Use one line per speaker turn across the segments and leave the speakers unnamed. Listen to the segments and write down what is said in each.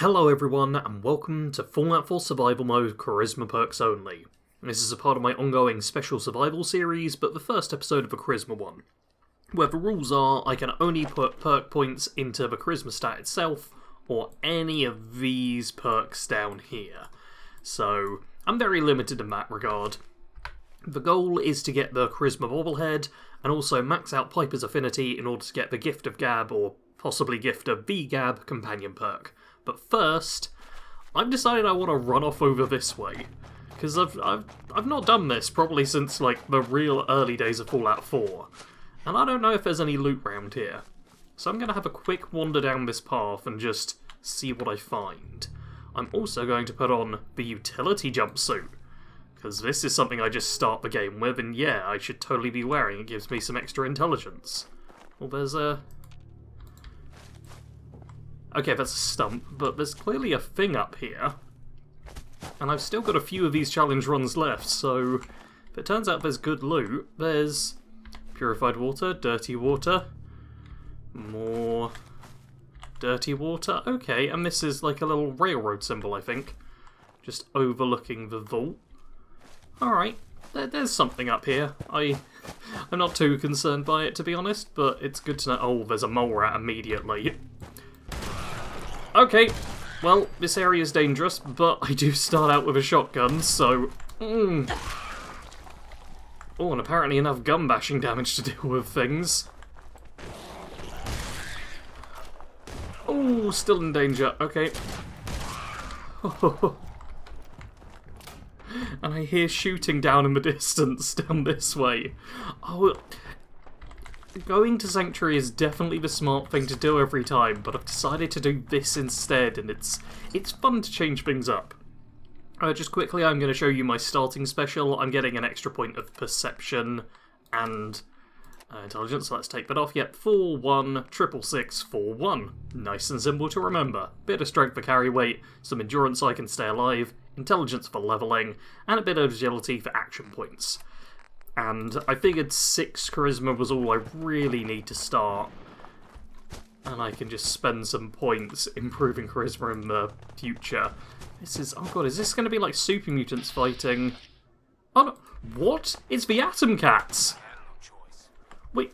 Hello everyone, and welcome to Fallout 4 Survival Mode Charisma Perks Only. This is a part of my ongoing special survival series, but the first episode of the Charisma one, where the rules are I can only put perk points into the Charisma stat itself, or any of these perks down here. So, I'm very limited in that regard. The goal is to get the Charisma Bobblehead, and also max out Piper's Affinity in order to get the Gift of Gab, or possibly Gift of the Gab companion perk. But first, I've decided I want to run off over this way, because I've not done this probably since like the real early days of Fallout 4, and I don't know if there's any loot round here. So I'm going to have a quick wander down this path and just see what I find. I'm also going to put on the utility jumpsuit, because this is something I just start the game with, and yeah, I should totally be wearing. It gives me some extra intelligence. Well, there's a... Okay, that's a stump, but there's clearly a thing up here. And I've still got a few of these challenge runs left, so if it turns out there's good loot, there's purified water, dirty water, more dirty water. Okay, and this is like a little railroad symbol, I think, just overlooking the vault. Alright, there's something up here. I'm not too concerned by it, to be honest, but it's good to know. Oh, there's a mole rat immediately. Okay, well, this area is dangerous, but I do start out with a shotgun, so... Oh, and apparently enough gun bashing damage to deal with things. Oh, still in danger, okay. And I hear shooting down in the distance, down this way. Oh... Going to Sanctuary is definitely the smart thing to do every time, but I've decided to do this instead, and it's fun to change things up. Just quickly, I'm going to show you my starting special. I'm getting an extra point of perception and intelligence, so let's take that off. Yep, 4, 1, 666, 4, 1. Nice and simple to remember. Bit of strength for carry weight, some endurance so I can stay alive, intelligence for leveling, and a bit of agility for action points. And I figured 6 charisma was all I really need to start. And I can just spend some points improving charisma in the future. This is... Oh god, is this going to be like super mutants fighting? Oh no. What? It's the Atom Cats! Wait.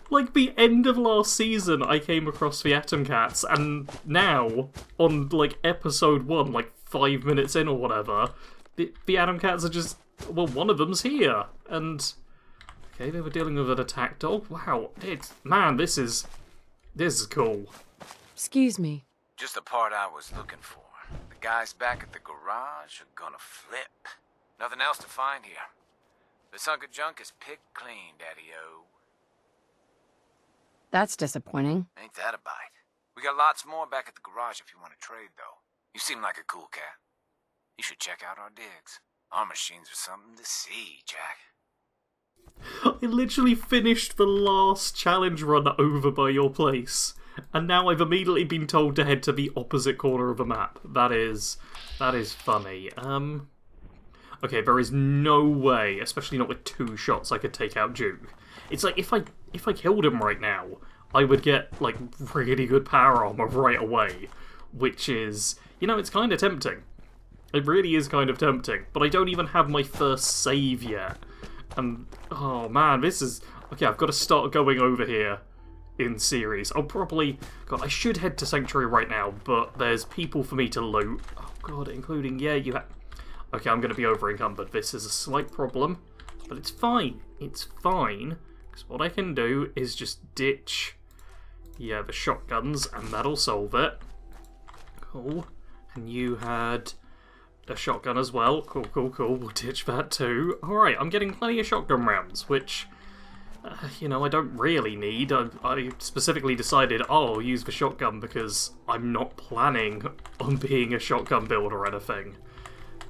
Like the end of last season I came across the Atom Cats, and now, on like episode 1, like 5 minutes in or whatever, the Atom Cats are just... Well, one of them's here, and... Okay, they were dealing with an attack dog. Wow, man, this is cool.
Excuse me.
Just the part I was looking for. The guys back at the garage are gonna flip. Nothing else to find here. This hunk of junk is picked clean, Daddy-O.
That's disappointing.
Ain't that a bite? We got lots more back at the garage if you want to trade, though. You seem like a cool cat. You should check out our digs. Our machines are something to see, Jack.
I literally finished the last challenge run over by your place, and now I've immediately been told to head to the opposite corner of the map. That is funny. Okay, there is no way, especially not with 2 shots, I could take out Duke. It's like, if I killed him right now, I would get, like, really good power armor right away, which is, you know, it's kind of tempting. It really is kind of tempting, but I don't even have my first save yet. And, oh man, this is... Okay, I've got to start going over here in series. I'll probably... God, I should head to Sanctuary right now, but there's people for me to loot. Oh god, including... Yeah, you have... Okay, I'm going to be over encumbered. This is a slight problem, but it's fine. It's fine, because what I can do is just ditch... Yeah, the shotguns, and that'll solve it. Cool. And you had... a shotgun as well. Cool, cool, cool. We'll ditch that too. Alright, I'm getting plenty of shotgun rounds, which, you know, I don't really need. I specifically decided, oh, I'll use the shotgun because I'm not planning on being a shotgun build or anything.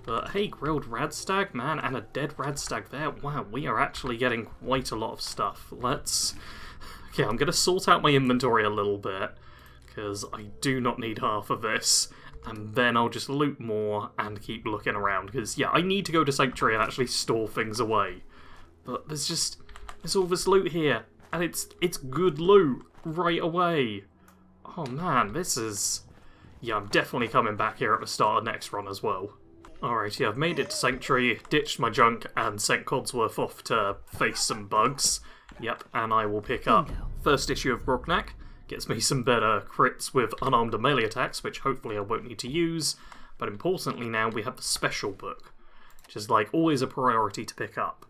But hey, grilled radstag, man, and a dead radstag there. Wow, we are actually getting quite a lot of stuff. Let's... Okay, I'm going to sort out my inventory a little bit, because I do not need half of this. And then I'll just loot more and keep looking around, because, yeah, I need to go to Sanctuary and actually store things away. But there's all this loot here, and it's good loot right away. Oh man, this is... Yeah, I'm definitely coming back here at the start of next run as well. Alright, yeah, I've made it to Sanctuary, ditched my junk, and sent Codsworth off to face some bugs. Yep, and I will pick up first issue of Grognak. Gets me some better crits with unarmed and melee attacks, which hopefully I won't need to use. But importantly now, we have the special book, which is like always a priority to pick up.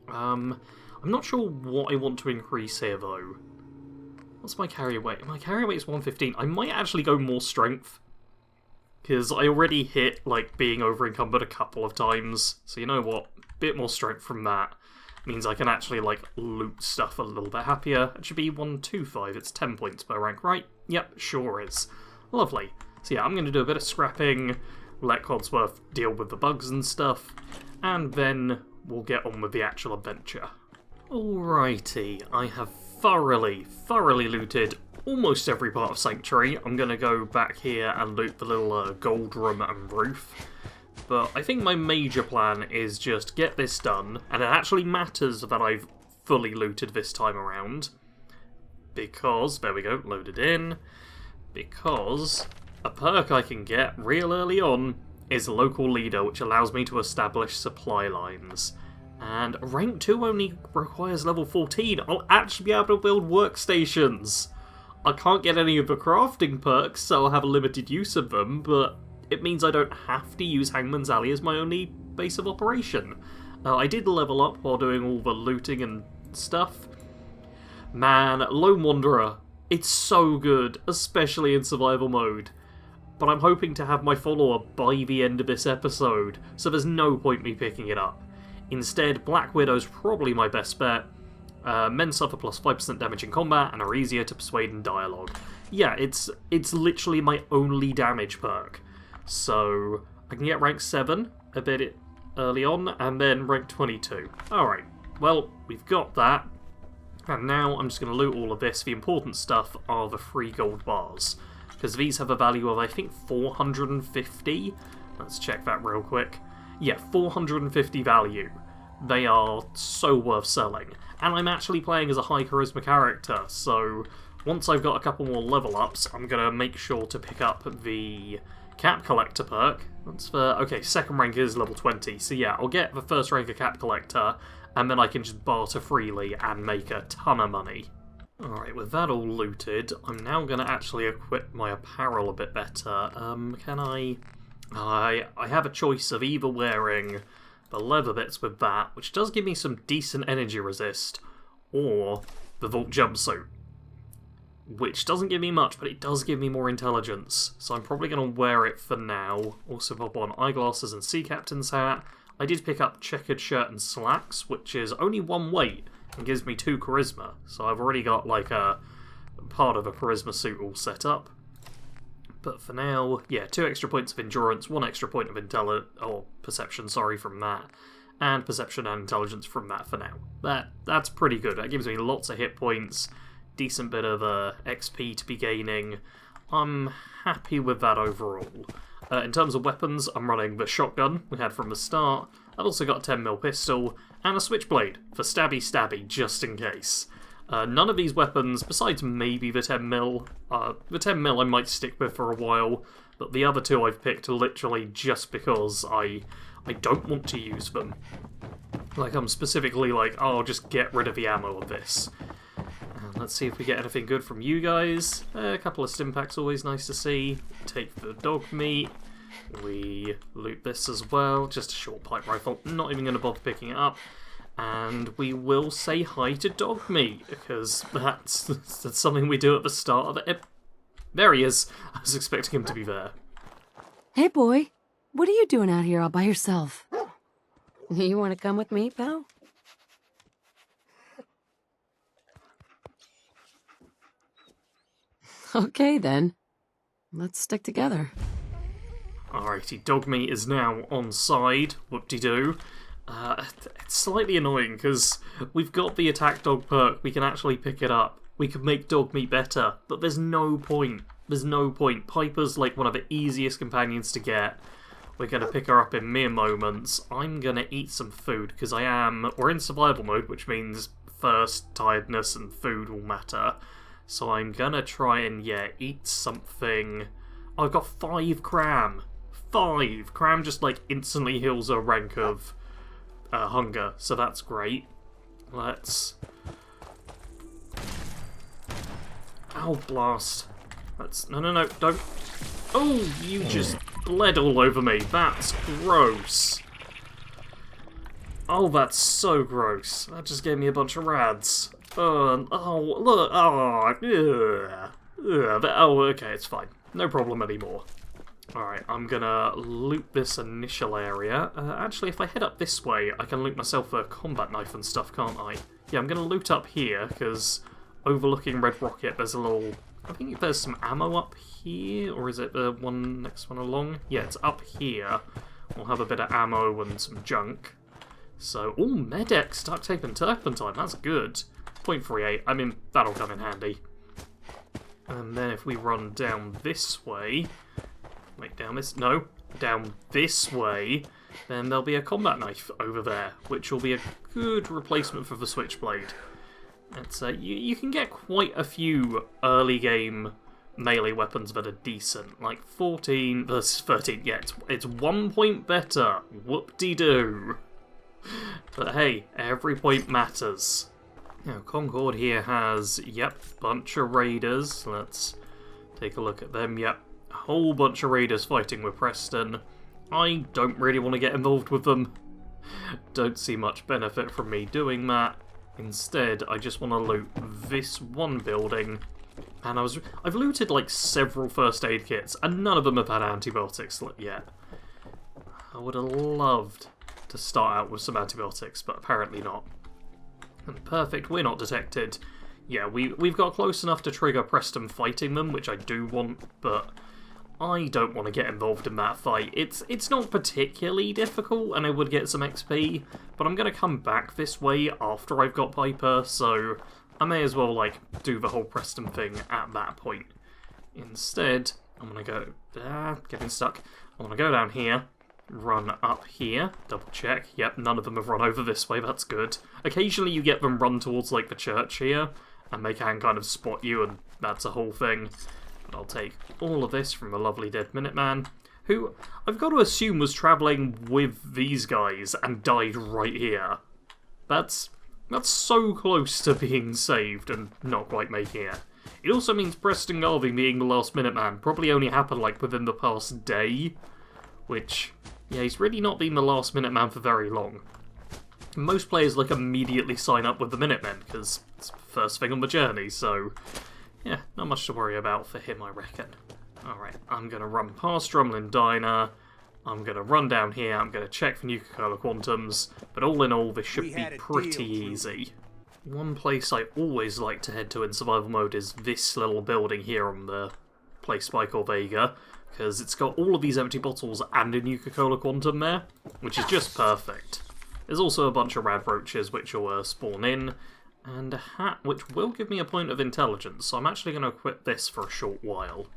I'm not sure what I want to increase here though. What's my carry weight? My carry weight is 115. I might actually go more strength, because I already hit like being over encumbered a couple of times. So you know what? Bit more strength from that means I can actually like loot stuff a little bit happier. It should be 125. It's 10 points per rank, right? Yep, sure is. Lovely. So yeah, I'm going to do a bit of scrapping, let Codsworth deal with the bugs and stuff, and then we'll get on with the actual adventure. Alrighty, I have thoroughly looted almost every part of Sanctuary. I'm going to go back here and loot the little gold room and roof. But I think my major plan is just get this done, and it actually matters that I've fully looted this time around. Because, there we go, loaded in. Because a perk I can get real early on is Local Leader, which allows me to establish supply lines. And rank 2 only requires level 14. I'll actually be able to build workstations. I can't get any of the crafting perks, so I'll have a limited use of them, but it means I don't have to use Hangman's Alley as my only base of operation. I did level up while doing all the looting and stuff. Man, Lone Wanderer, it's so good, especially in survival mode. But I'm hoping to have my follower by the end of this episode, so there's no point me picking it up. Instead, Black Widow's probably my best bet. Men suffer plus 5% damage in combat and are easier to persuade in dialogue. Yeah, it's literally my only damage perk. So I can get rank 7 a bit early on, and then rank 22. Alright, well, we've got that. And now I'm just going to loot all of this. The important stuff are the free gold bars, because these have a value of, I think, 450. Let's check that real quick. Yeah, 450 value. They are so worth selling. And I'm actually playing as a high charisma character, so once I've got a couple more level ups, I'm going to make sure to pick up the Cap Collector perk. That's for... Okay, second rank is level 20, so yeah, I'll get the first rank of Cap Collector, and then I can just barter freely and make a ton of money. Alright, with that all looted, I'm now going to actually equip my apparel a bit better. Can I... I have a choice of either wearing the leather bits with that, which does give me some decent energy resist, or the Vault jumpsuit, which doesn't give me much, but it does give me more intelligence, so I'm probably going to wear it for now. Also pop on eyeglasses and sea captain's hat. I did pick up checkered shirt and slacks, which is only 1 weight and gives me 2 charisma, so I've already got like a part of a charisma suit all set up. But for now, yeah, 2 extra points of endurance, 1 extra point of perception, sorry, from that, and perception and intelligence from that for now. That's pretty good. That gives me lots of hit points, decent bit of XP to be gaining. I'm happy with that overall. In terms of weapons, I'm running the shotgun we had from the start. I've also got a 10mm pistol and a switchblade for stabby just in case. None of these weapons, besides maybe the 10mm, the 10mm I might stick with for a while, but the other 2 I've picked literally just because I don't want to use them. Like, I'm specifically like, oh, I'll just get rid of the ammo of this. Let's see if we get anything good from you guys. A couple of stimpaks, always nice to see. Take the dog meat. We loot this as well. Just a short pipe rifle. Not even going to bother picking it up. And we will say hi to dog meat, because that's something we do at the start of it. There he is. I was expecting him to be there.
Hey, boy. What are you doing out here all by yourself? You want to come with me, pal? Okay, then. Let's stick together.
Alrighty, dog meat is now on side. Whoop-de-doo. It's slightly annoying, because we've got the attack dog perk. We can actually pick it up. We can make dog meat better, but there's no point. There's no point. Piper's like one of the easiest companions to get. We're going to pick her up in mere moments. I'm going to eat some food, because we're in survival mode, which means thirst, tiredness, and food will matter. So I'm gonna try and, yeah, eat something. Oh, I've got 5 cram. 5! Cram just, like, instantly heals a rank of hunger, so that's great. Let's... Ow, blast. Let's... No, don't. Oh, you just bled all over me. That's gross. Oh, that's so gross. That just gave me a bunch of rads. Oh, look. Oh, okay, it's fine. No problem anymore. Alright, I'm gonna loot this initial area. Actually, if I head up this way, I can loot myself a combat knife and stuff, can't I? Yeah, I'm gonna loot up here, because overlooking Red Rocket, there's a little... I think there's some ammo up here, or is it the next one along? Yeah, it's up here. We'll have a bit of ammo and some junk. So, ooh, Medex, duct tape and turpentine, that's good. 0.38, I mean, that'll come in handy. And then if we run down this way... Wait, down this... No, down this way, then there'll be a combat knife over there, which will be a good replacement for the switchblade. It's, you can get quite a few early game melee weapons that are decent, like 14 versus 13. Yeah, it's 1 point better. Whoop-de-doo. But hey, every point matters. Now, Concord here has, yep, bunch of raiders. Let's take a look at them. Yep, a whole bunch of raiders fighting with Preston. I don't really want to get involved with them. Don't see much benefit from me doing that. Instead, I just want to loot this one building. And I've looted like several first aid kits, and none of them have had antibiotics yet. I would have loved to start out with some antibiotics, but apparently not. And perfect, we're not detected. Yeah, we've got close enough to trigger Preston fighting them, which I do want, but I don't want to get involved in that fight. It's not particularly difficult, and I would get some XP, but I'm going to come back this way after I've got Piper, so I may as well, like, do the whole Preston thing at that point. Instead, I'm going to go... getting stuck. I'm going to go down here, run up here, double check. Yep, none of them have run over this way, that's good. Occasionally you get them run towards, like, the church here, and they can kind of spot you, and that's a whole thing. But I'll take all of this from the lovely dead Minuteman, who I've got to assume was travelling with these guys and died right here. That's so close to being saved and not quite making it. It also means Preston Garvey being the last Minuteman probably only happened like within the past day, which, yeah, he's really not been the last Minuteman for very long. Most players like immediately sign up with the Minutemen because it's the first thing on the journey, so yeah, not much to worry about for him, I reckon. Alright, I'm going to run past Drumlin Diner, I'm going to run down here, I'm going to check for Nuka-Cola Quantums, but all in all, this should be pretty easy. One place I always like to head to in survival mode is this little building here on the place by Corvega, because it's got all of these empty bottles and a Nuka-Cola Quantum there, which is just perfect. There's also a bunch of rad roaches which will spawn in, and a hat which will give me a point of intelligence, so I'm actually going to equip this for a short while.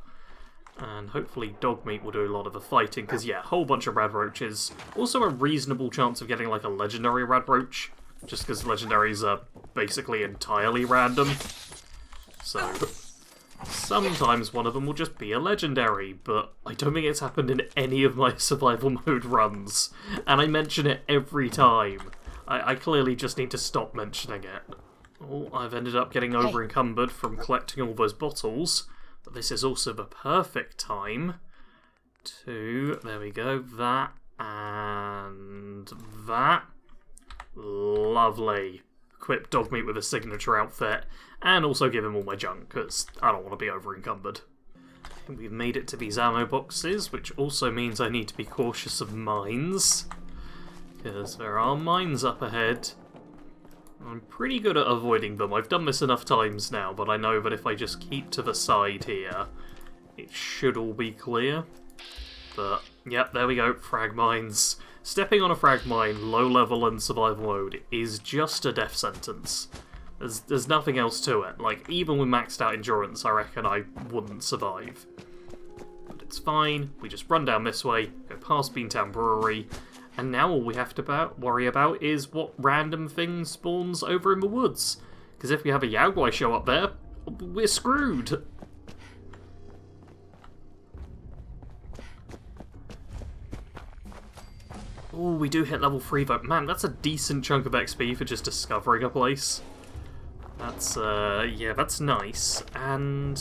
And hopefully dog meat will do a lot of the fighting, because yeah, a whole bunch of rad roaches. Also a reasonable chance of getting like a legendary rad roach, just because legendaries are basically entirely random. So sometimes one of them will just be a legendary, but I don't think it's happened in any of my survival mode runs, and I mention it every time. I clearly just need to stop mentioning it. Oh, I've ended up getting over encumbered from collecting all those bottles, but this is also the perfect time to, there we go, that and that. Lovely. Equip dog meat with a signature outfit, and also give him all my junk, because I don't want to be over encumbered. We've made it to these ammo boxes, which also means I need to be cautious of mines, because there are mines up ahead. I'm pretty good at avoiding them. I've done this enough times now, but I know that if I just keep to the side here, it should all be clear. But, yep, there we go, frag mines. Stepping on a frag mine, low level and survival mode, is just a death sentence. There's nothing else to it. Like, even with maxed out endurance, I reckon I wouldn't survive. But it's fine, we just run down this way, go past Beantown Brewery, and now all we have to worry about is what random thing spawns over in the woods. Because if we have a Yaogwai show up there, we're screwed. Oh, we do hit level 3 though. Man, that's a decent chunk of XP for just discovering a place. That's, yeah, that's nice. And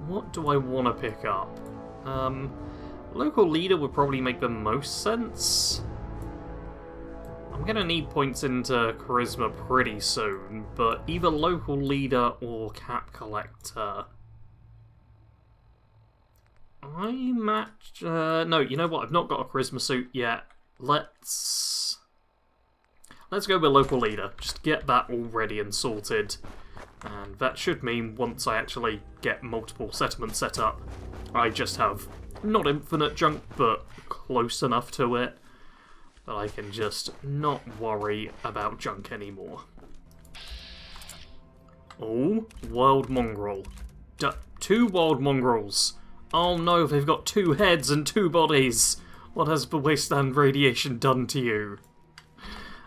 what do I want to pick up? Local leader would probably make the most sense. I'm gonna need points into Charisma pretty soon, but either local leader or cap collector. I match. No, you know what? I've not got a Charisma suit yet. Let's go with local leader. Just get that all ready and sorted. And that should mean once I actually get multiple settlements set up, I just have not infinite junk, but close enough to it that I can just not worry about junk anymore. Oh, wild mongrel. 2 wild mongrels. Oh no, they've got 2 heads and 2 bodies. What has the wasteland radiation done to you?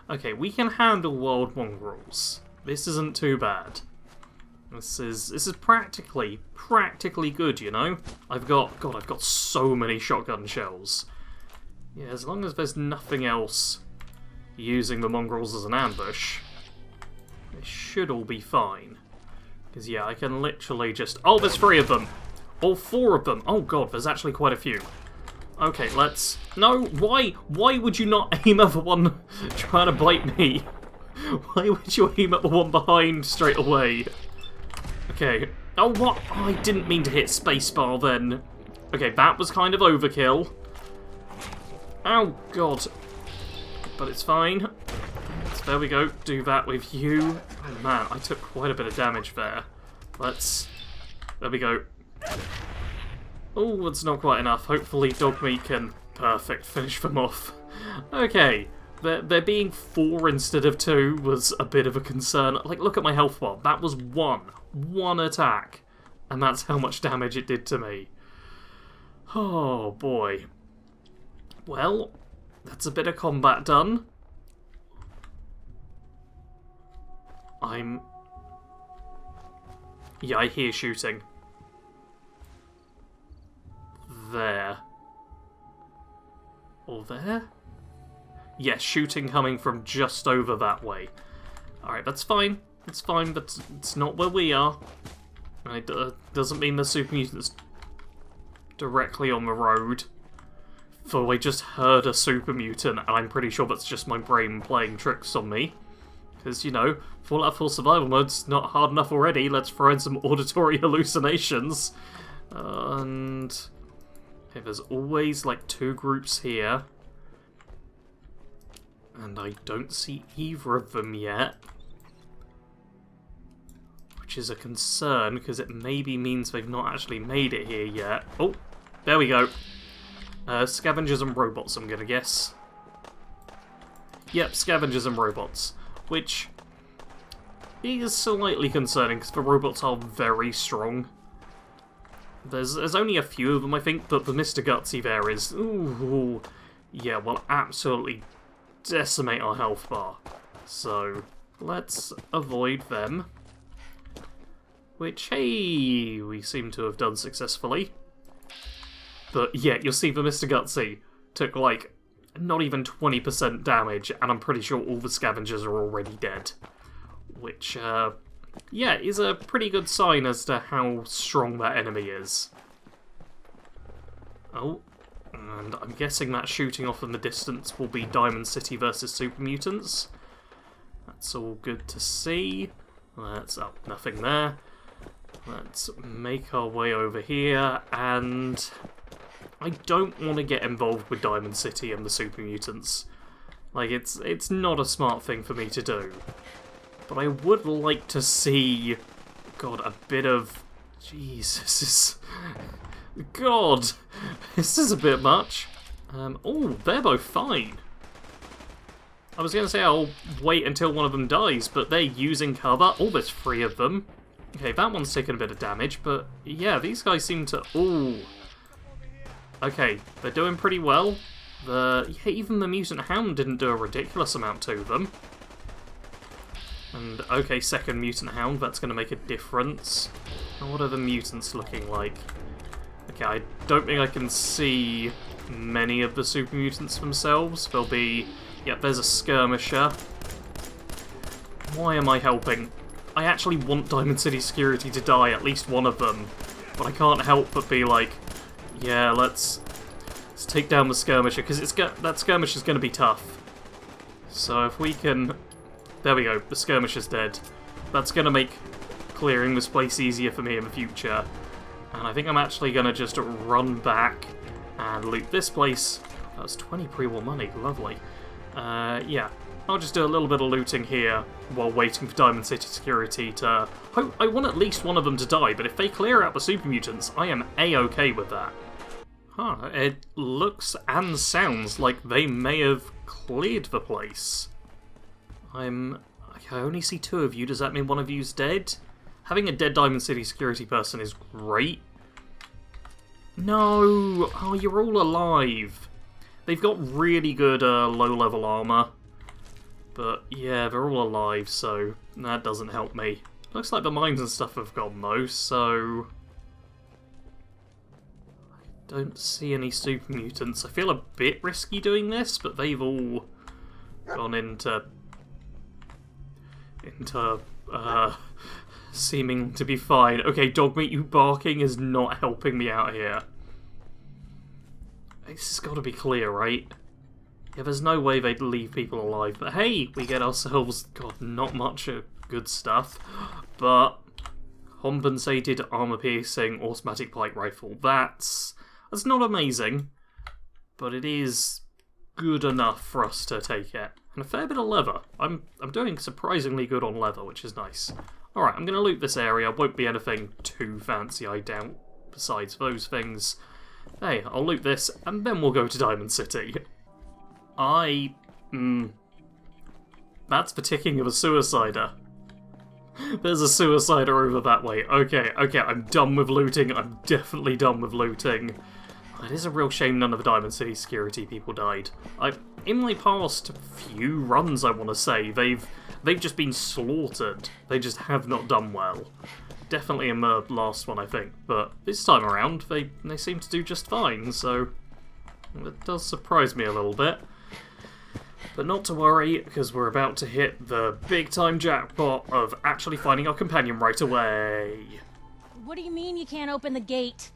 Okay, we can handle wild mongrels. This isn't too bad. This is practically good, you know? I've got so many shotgun shells. Yeah, as long as there's nothing else using the mongrels as an ambush, it should all be fine. Because, yeah, I can literally just... Oh, there's 3 of them! All 4 of them! Oh god, there's actually quite a few. Okay, let's... No, why? Why would you not aim at the one trying to bite me? Why would you aim at the one behind straight away? Okay. Oh, what? Oh, I didn't mean to hit spacebar then. Okay, that was kind of overkill. Oh, God. But it's fine. So there we go. Do that with you. Oh, man, I took quite a bit of damage there. Let's... There we go. Oh, that's not quite enough. Hopefully dog meat can... Perfect. Finish them off. Okay. There being 4 instead of 2 was a bit of a concern. Like, look at my health bar. That was 1. 1 attack. And that's how much damage it did to me. Oh, boy. Well, that's a bit of combat done. Yeah, I hear shooting. There. Or there? Yes, shooting coming from just over that way. Alright, that's fine. It's fine, but it's not where we are. And it doesn't mean the super mutant's directly on the road. So I just heard a super mutant, and I'm pretty sure that's just my brain playing tricks on me. Because, you know, Fallout 4 survival mode's not hard enough already. Let's throw in some auditory hallucinations. And... okay, there's always, like, 2 groups here. And I don't see either of them yet. Which is a concern, because it maybe means they've not actually made it here yet. Oh, there we go. Scavengers and robots, I'm gonna guess. Yep, scavengers and robots. Which is slightly concerning, because the robots are very strong. There's only a few of them, I think, but the Mr. Gutsy there is... ooh, yeah, will absolutely decimate our health bar. So, let's avoid them. Which, hey, we seem to have done successfully. But yeah, you'll see the Mr. Gutsy took, like, not even 20% damage, and I'm pretty sure all the scavengers are already dead. Which, yeah, is a pretty good sign as to how strong that enemy is. Oh, and I'm guessing that shooting off in the distance will be Diamond City versus Super Mutants. That's all good to see. That's up, nothing there. Let's make our way over here, and... I don't want to get involved with Diamond City and the Super Mutants. Like, it's not a smart thing for me to do. But I would like to see... God, a bit of... Jeez, this is... God! This is a bit much. Oh, they're both fine. I was going to say I'll wait until one of them dies, but they're using cover. Oh, there's 3 of them. Okay, that one's taken a bit of damage, but yeah, these guys seem to... Ooh. Okay, they're doing pretty well. Yeah, even the Mutant Hound didn't do a ridiculous amount to them. And, okay, second mutant hound, that's going to make a difference. And what are the mutants looking like? Okay, I don't think I can see many of the super mutants themselves. There'll be... Yep, there's a skirmisher. Why am I helping? I actually want Diamond City Security to die, at least one of them. But I can't help but be like, yeah, let's take down the skirmisher, because that skirmisher's going to be tough. So if we can... There we go, the skirmisher's dead. That's going to make clearing this place easier for me in the future. And I think I'm actually going to just run back and loot this place. That was 20 pre-war money, lovely. Yeah, I'll just do a little bit of looting here while waiting for Diamond City Security to... I want at least one of them to die, but if they clear out the super mutants, I am A-okay with that. Huh, it looks and sounds like they may have cleared the place. I only see 2 of you. Does that mean one of you's dead? Having a dead Diamond City Security person is great. No! Oh, you're all alive. They've got really good low-level armor. But yeah, they're all alive, so that doesn't help me. Looks like the mines and stuff have gone, though, so... I don't see any super mutants. I feel a bit risky doing this, but they've all gone into seeming to be fine. Okay, dog meat, you barking is not helping me out here. This has got to be clear, right? Yeah, there's no way they'd leave people alive. But hey, we get ourselves, God, not much good stuff. But compensated armor-piercing automatic pike rifle. That's not amazing, but it is good enough for us to take it. And a fair bit of leather. I'm doing surprisingly good on leather, which is nice. Alright, I'm going to loot this area. Won't be anything too fancy, I doubt, besides those things. Hey, I'll loot this, and then we'll go to Diamond City. That's the ticking of a suicider. There's a suicider over that way. Okay, I'm done with looting. I'm definitely done with looting. It is a real shame none of the Diamond City Security people died. In my past few runs, I want to say, they've just been slaughtered. They just have not done well. Definitely in the last one, I think. But this time around, they seem to do just fine, so it does surprise me a little bit. But not to worry, because we're about to hit the big-time jackpot of actually finding our companion right away.
What do you mean you can't open the gate?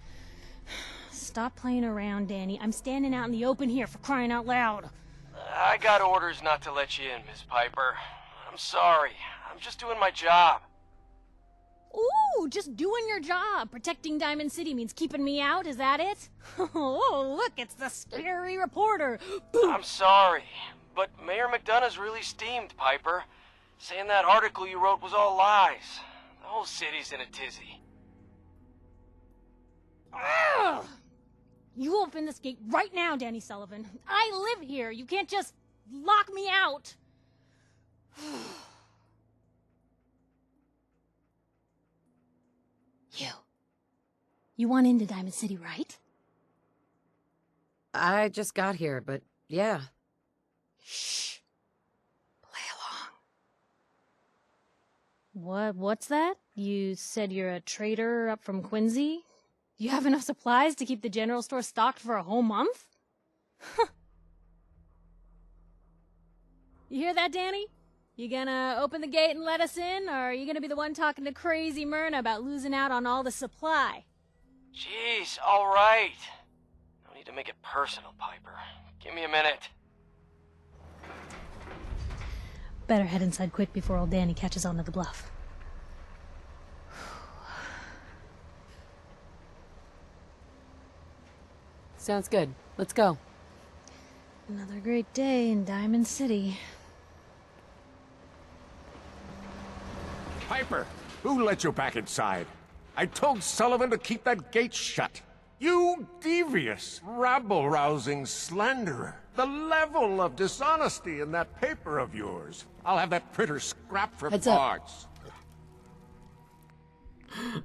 Stop playing around, Danny. I'm standing out in the open here, for crying out loud.
I got orders not to let you in, Miss Piper. I'm sorry. I'm just doing my job.
Ooh, just doing your job. Protecting Diamond City means keeping me out, is that it? Oh, look, it's the scary reporter.
I'm sorry, but Mayor McDonough's really steamed, Piper. Saying that article you wrote was all lies. The whole city's in a tizzy.
Ugh. You open this gate right now, Danny Sullivan. I live here. You can't just lock me out. You want into Diamond City, right?
I just got here, but yeah.
Shh. Play along. What's that? You said you're a trader up from Quincy? You have enough supplies to keep the general store stocked for a whole month? You hear that, Danny? You gonna open the gate and let us in, or are you gonna be the one talking to crazy Myrna about losing out on all the supply?
Jeez, all right. No need to make it personal, Piper. Give me a minute.
Better head inside quick before old Danny catches on to the bluff.
Sounds good. Let's go.
Another great day in Diamond City.
Piper, who let you back inside? I told Sullivan to keep that gate shut. You devious, rabble-rousing slanderer. The level of dishonesty in that paper of yours. I'll have that printer scrapped for
Heads up.
parts.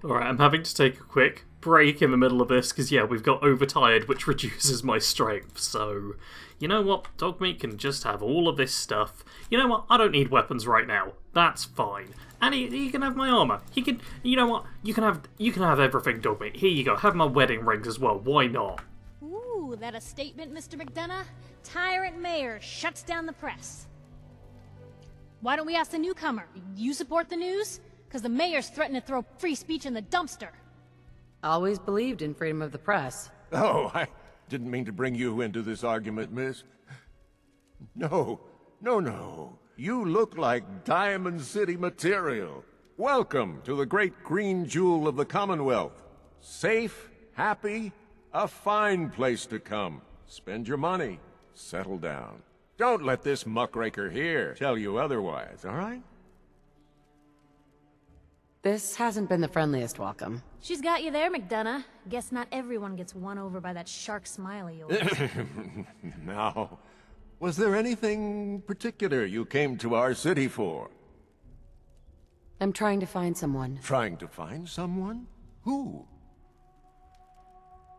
Alright, I'm having to take a quick break in the middle of this, because, yeah, we've got overtired, which reduces my strength, so... You know what? Dogmeat can just have all of this stuff. You know what? I don't need weapons right now. That's fine. And he can have my armor. He can... You know what? You can have everything, Dogmeat. Here you go. Have my wedding rings as well. Why not?
Ooh, that a statement, Mr. McDonough? Tyrant Mayor shuts down the press. Why don't we ask the newcomer? You support the news? Because the mayor's threatened to throw free speech in the dumpster.
Always believed in freedom of the press.
Oh, I didn't mean to bring you into this argument, miss. No. You look like Diamond City material. Welcome to the great green jewel of the Commonwealth. Safe, happy, a fine place to come. Spend your money. Settle down. Don't let this muckraker here tell you otherwise, all right?
This hasn't been the friendliest welcome.
She's got you there, McDonough. Guess not everyone gets won over by that shark smile of yours.
Now, was there anything particular you came to our city for?
I'm trying to find someone.
Trying to find someone? Who?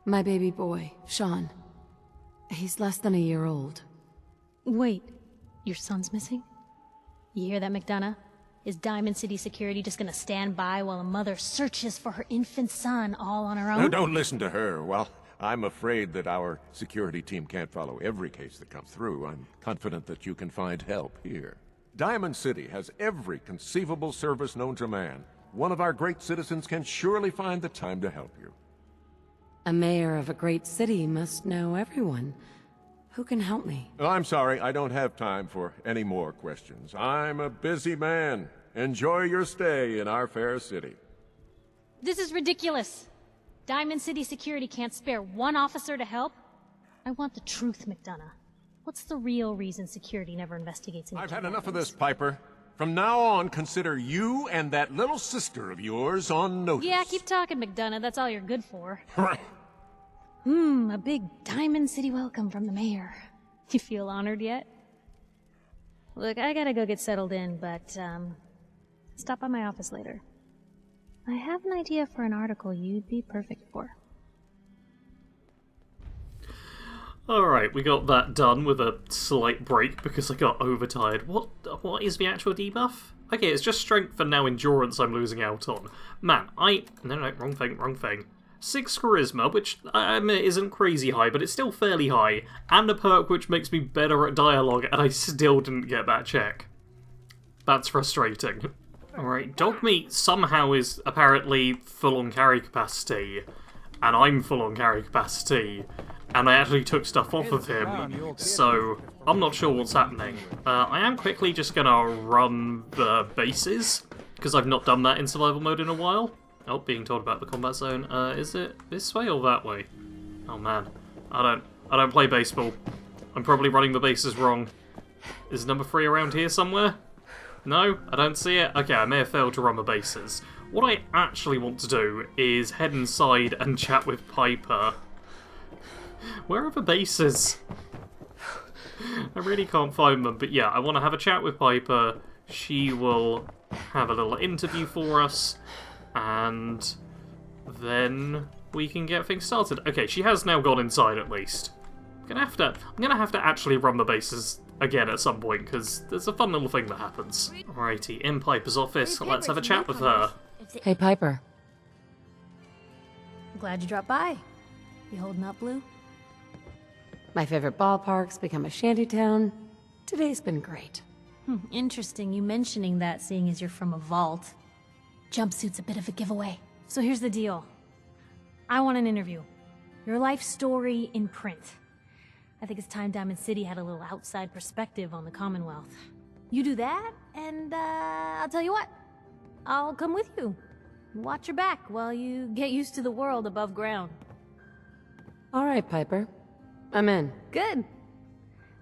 My baby boy, Sean. He's less than a year old.
Wait, your son's missing? You hear that, McDonough? Is Diamond City Security just gonna stand by while a mother searches for her infant son all on her own?
No, don't listen to her. Well, I'm afraid that our security team can't follow every case that comes through. I'm confident that you can find help here. Diamond City has every conceivable service known to man. One of our great citizens can surely find the time to help you.
A mayor of a great city must know everyone. Who can help me?
Oh, I'm sorry, I don't have time for any more questions. I'm a busy man. Enjoy your stay in our fair city.
This is ridiculous. Diamond City Security can't spare one officer to help? I want the truth, McDonough. What's the real reason security never investigates any
I've had enough of
kidnappings?
this, Piper. From now on, consider you and that little sister of yours on notice.
Yeah, keep talking, McDonough. That's all you're good for. A big Diamond City welcome from the mayor. You feel honored yet? Look, I gotta go get settled in, but, stop by my office later. I have an idea for an article you'd be perfect for.
Alright, we got that done with a slight break because I got overtired. What is the actual debuff? Okay, it's just strength and now endurance I'm losing out on. Man, No, wrong thing. 6 charisma, which I admit isn't crazy high, but it's still fairly high, and a perk which makes me better at dialogue, and I still didn't get that check. That's frustrating. Alright, Dogmeat somehow is apparently full on carry capacity, and I'm full on carry capacity, and I actually took stuff off of him, so I'm not sure what's happening. I am quickly just gonna run the bases, because I've not done that in survival mode in a while. Oh, being told about the combat zone. Is it this way or that way? Oh man, I don't play baseball. I'm probably running the bases wrong. Is number 3 around here somewhere? No, I don't see it. Okay, I may have failed to run the bases. What I actually want to do is head inside and chat with Piper. Where are the bases? I really can't find them, but yeah, I want to have a chat with Piper. She will have a little interview for us. And then we can get things started. Okay, she has now gone inside at least. I'm gonna have to actually run the bases again at some point because there's a fun little thing that happens. Alrighty, in Piper's office. Let's have a chat with her.
Hey, Piper.
Glad you dropped by. You holding up, Blue?
My favorite ballpark's become a shantytown. Today's been great.
Interesting you mentioning that, seeing as you're from a vault. Jumpsuit's a bit of a giveaway. So here's the deal. I want an interview. Your life story in print. I think it's time Diamond City had a little outside perspective on the Commonwealth. You do that, and I'll tell you what. I'll come with you. Watch your back while you get used to the world above ground.
All right, Piper. I'm in.
Good.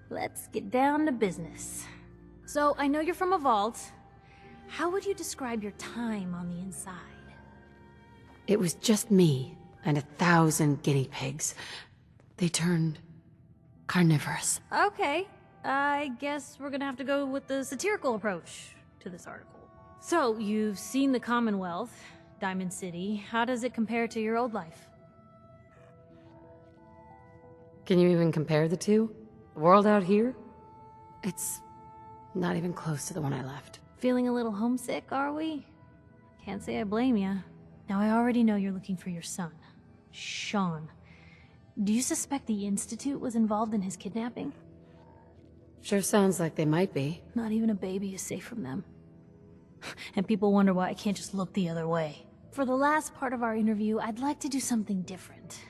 Let's get down to business. So, I know you're from a vault. How would you describe your time on the inside?
It was just me and 1,000 guinea pigs. They turned carnivorous.
Okay, I guess we're gonna have to go with the satirical approach to this article. So, you've seen the Commonwealth. Diamond City. How does it compare to your old life?
Can you even compare the two? The world out here? It's not even close to the one I left.
Feeling a little homesick, are we? Can't say I blame ya. Now, I already know you're looking for your son, Sean. Do you suspect the Institute was involved in his kidnapping?
Sure sounds like they might be.
Not even a baby is safe from them. And people wonder why I can't just look the other way. For the last part of our interview, I'd like to do something different.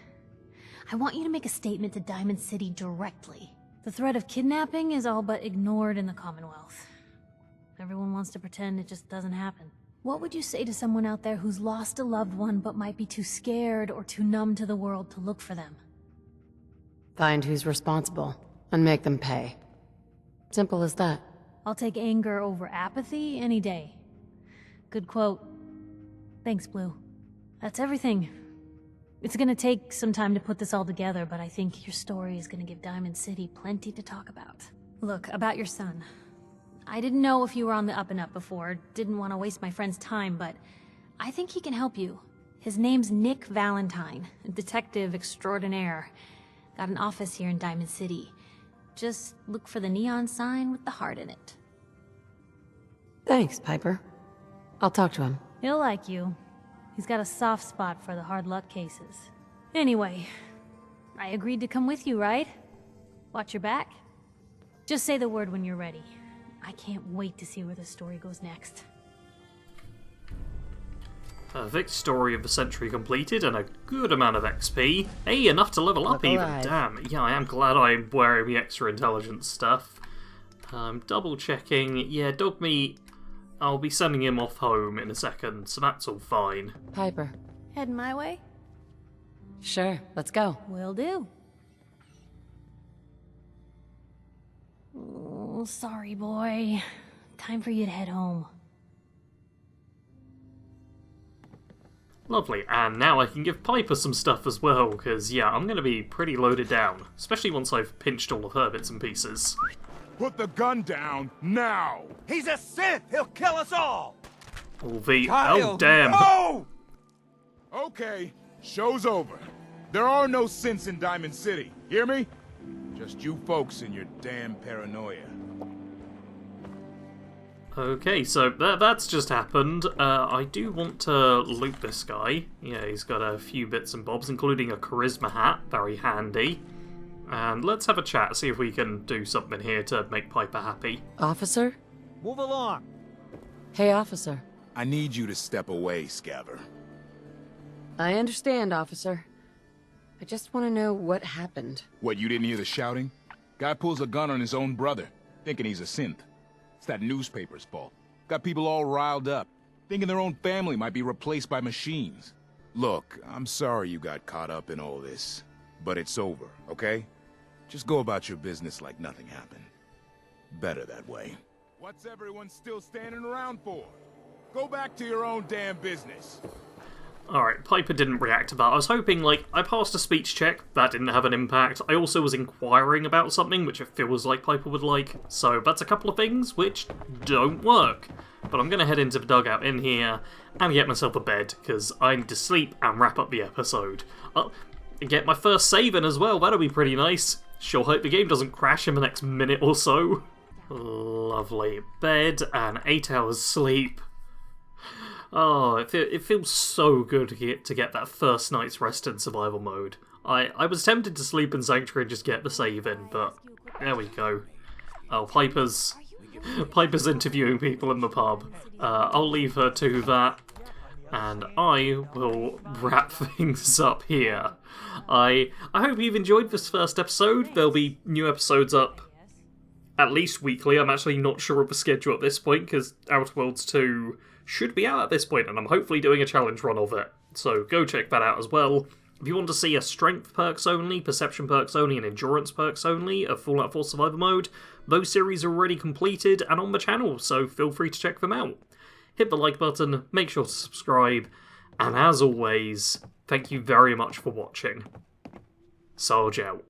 I want you to make a statement to Diamond City directly. The threat of kidnapping is all but ignored in the Commonwealth. Everyone wants to pretend it just doesn't happen. What would you say to someone out there who's lost a loved one but might be too scared or too numb to the world to look for them?
Find who's responsible, and make them pay. Simple as that.
I'll take anger over apathy any day. Good quote. Thanks, Blue. That's everything. It's gonna take some time to put this all together, but I think your story is gonna give Diamond City plenty to talk about. Look, about your son. I didn't know if you were on the up and up before, didn't want to waste my friend's time, but I think he can help you. His name's Nick Valentine, a detective extraordinaire. Got an office here in Diamond City. Just look for the neon sign with the heart in it.
Thanks, Piper. I'll talk to him.
He'll like you. He's got a soft spot for the hard luck cases. Anyway, I agreed to come with you, right? Watch your back. Just say the word when you're ready. I can't wait to see where the story goes next.
Perfect. Story of the century completed and a good amount of XP. Hey, enough to level up
Look
even.
alive.
Damn. Yeah, I am glad I'm wearing the extra intelligence stuff. Double checking. Yeah, dog meat. I'll be sending him off home in a second, so that's all fine.
Piper.
Heading my way?
Sure, let's go.
Will do. Oh, sorry, boy. Time for you to head home.
Lovely, and now I can give Piper some stuff as well, because, yeah, I'm going to be pretty loaded down, especially once I've pinched all of her bits and pieces.
Put the gun down, now!
He's a Sith! He'll kill us all!
All the...
Kyle,
oh, damn!
no!
Okay, show's over. There are no synths in Diamond City, hear me? Just you folks and your damn paranoia.
Okay, so that's just happened. I do want to loot this guy. Yeah, he's got a few bits and bobs, including a charisma hat, very handy. And let's have a chat, see if we can do something here to make Piper happy.
Officer?
Move along.
Hey, officer.
I need you to step away, Scaver.
I understand, officer. I just want to know what happened.
What, you didn't hear the shouting? Guy pulls a gun on his own brother, thinking he's a synth. It's that newspaper's fault. Got people all riled up, thinking their own family might be replaced by machines. Look, I'm sorry you got caught up in all this, but it's over, okay? Just go about your business like nothing happened. Better that way. What's everyone still standing around for? Go back to your own damn business.
Alright, Piper didn't react to that. I was hoping, like, I passed a speech check, that didn't have an impact. I also was inquiring about something, which it feels like Piper would like. So that's a couple of things which don't work. But I'm going to head into the dugout in here and get myself a bed, because I need to sleep and wrap up the episode. Get my first save in as well, that'll be pretty nice. Sure hope the game doesn't crash in the next minute or so. Lovely. Bed and 8 hours sleep. Oh, it feels so good to get that first night's rest in survival mode. I was tempted to sleep in Sanctuary and just get the save in, but there we go. Oh, Piper's interviewing people in the pub. I'll leave her to that, and I will wrap things up here. I hope you've enjoyed this first episode. There'll be new episodes up at least weekly. I'm actually not sure of the schedule at this point, because Outer Worlds 2 should be out at this point, and I'm hopefully doing a challenge run of it. So go check that out as well. If you want to see a strength perks only, perception perks only, and endurance perks only of Fallout 4 Survivor Mode, those series are already completed and on the channel, so feel free to check them out. Hit the like button, make sure to subscribe, and as always, thank you very much for watching. Sarge out.